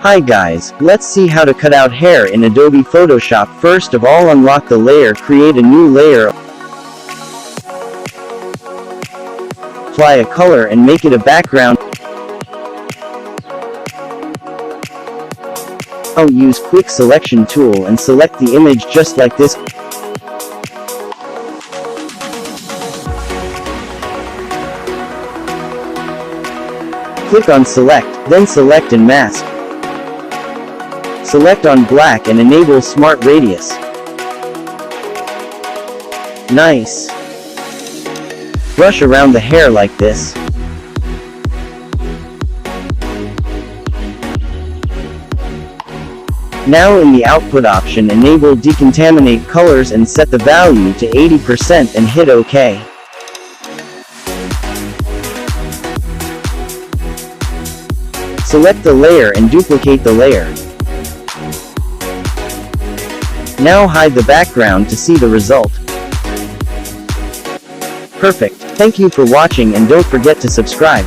Hi guys, let's see how to cut out hair in Adobe Photoshop. First of all, unlock the layer, create a new layer, apply a color and make it a background. Now use quick selection tool and select the image just like this. Click on select, then select and mask. Select on black and enable smart radius. Nice. Brush around the hair like this. Now in the output option, enable decontaminate colors and set the value to 80% and hit OK. Select the layer and duplicate the layer. Now hide the background to see the result. Perfect. Thank you for watching and don't forget to subscribe.